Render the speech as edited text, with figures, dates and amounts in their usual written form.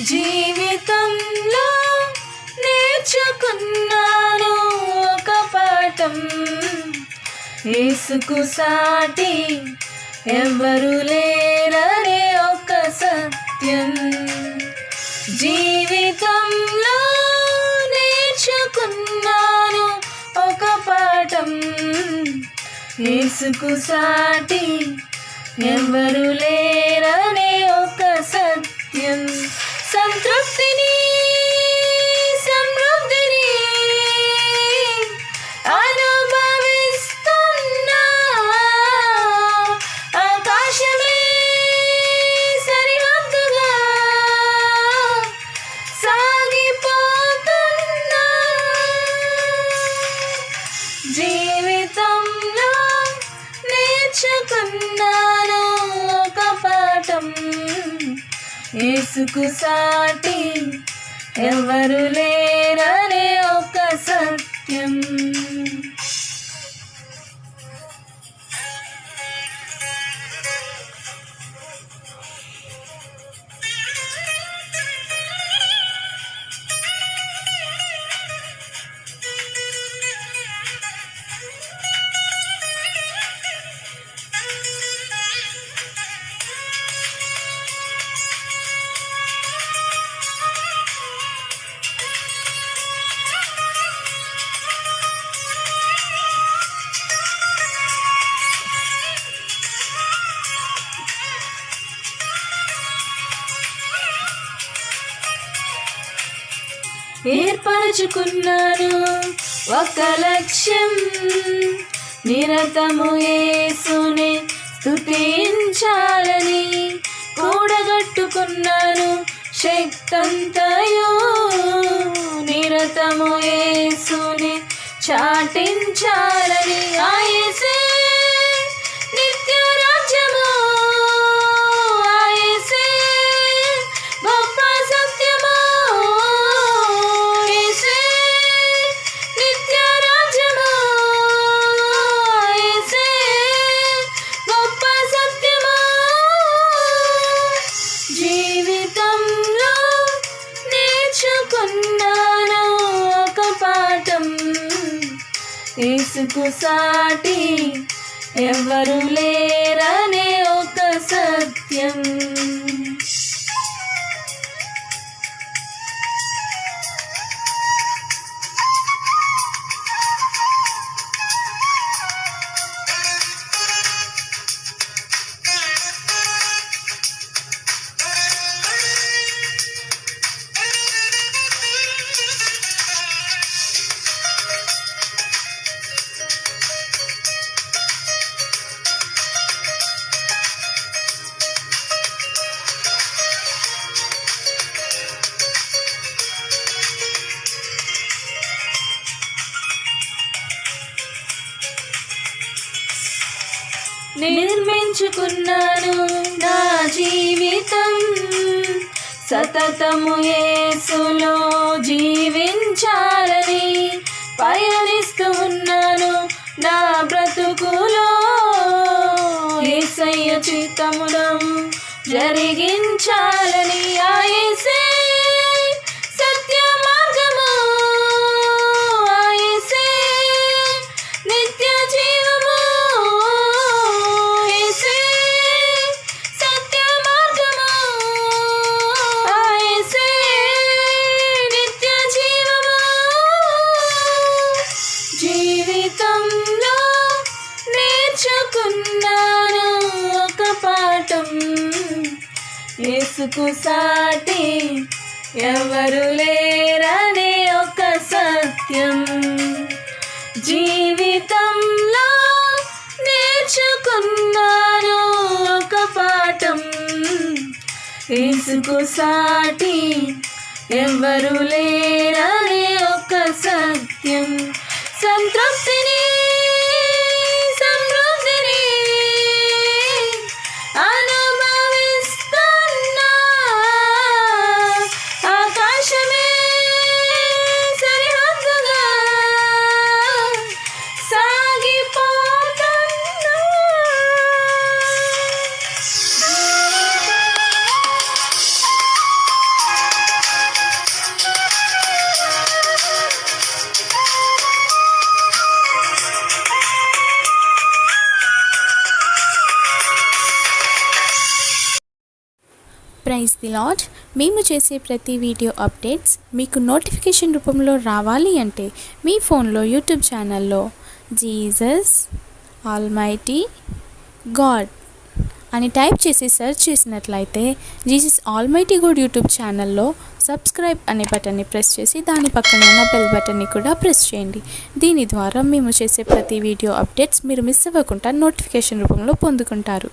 జీవితంలో నేర్చుకున్నాను ఒక పాఠం, యేసుకు సాటి ఎవరు లేరనే ఒక సత్యం. జీవితంలో నేర్చుకున్నాను ఒక పాఠం, యేసుకు సాటి ఎవరు లేరనే ఒక సత్యం. సంతృప్తిని సమృద్ధిని అనుభవిస్తున్నా, ఆకాశమే సరిహద్దుగా సాగిపోతున్నా. జీవితంలో నేర్చుకున్నాను ఒక పాఠం, యేసుకు సాటి ఎవరు లేరనే ఒక సత్యం. ఏర్పరచుకున్నాను ఒక లక్ష్యం, నిరతము యేసునే స్తుతించాలని. కూడగట్టుకున్నాను శక్తంతయు, నిరతము యేసునే చాటించాలని. ఆ యేసే నిత్య రాజ్యము, ఆ యేసే గొప్ప సత్యము, యేసే నిత్య రాజ్యము, యేసే గొప్ప సత్యము. జీవితంలో నేర్చుకున్నాను ఒక పాఠం, యేసుకు సాటి ఎవరు లేరనే ఒక సత్యం. నిర్మించుకున్నాను నా జీవితం, సతతము యేసులో జీవించాలని. పయనిస్తూ ఉన్నాను నా బ్రతుకులో, యేసయ్య చిత్తమును జరిగించాలని. ఆ యేసే సత్య మార్గము, ఆ యేసే నిత్య జీవము, యేసే సత్య మార్గము, ఆ యేసే నిత్య జీవము. జీవితంలో నేర్చుకున్నాను ఒక పాఠం, యేసుకు సాటి ఎవరు లేరనే ఒక సత్యం. జీవితంలో నేర్చుకున్నాను ఒక పాఠం, యేసుకు సాటి ఎవరు లేరనే ఒక సత్యం. సంతృప్తిని సమృద్ధిని అనుభవిస్తున్నా, ఆకాశమే సరిహద్దుగా సాగిపోతున్నా. Praise the lord. మేము చేసే ప్రతి వీడియో అప్డేట్స్ మీకు నోటిఫికేషన్ రూపంలో రావాలి అంటే మీ ఫోన్లో యూట్యూబ్ ఛానల్లో జీసస్ ఆల్మైటీ గాడ్ అని టైప్ చేసి సెర్చ్ చేసినట్లయితే జీసస్ ఆల్మైటీ గాడ్ యూట్యూబ్ ఛానల్లో సబ్స్క్రైబ్ అనే బటన్ని ప్రెస్ చేసి దాని పక్కన ఉన్న బెల్ బటన్ని కూడా ప్రెస్ చేయండి. దీని ద్వారా మేము చేసే ప్రతి వీడియో అప్డేట్స్ మీరు మిస్ అవ్వకుండా నోటిఫికేషన్ రూపంలో పొందుకుంటారు.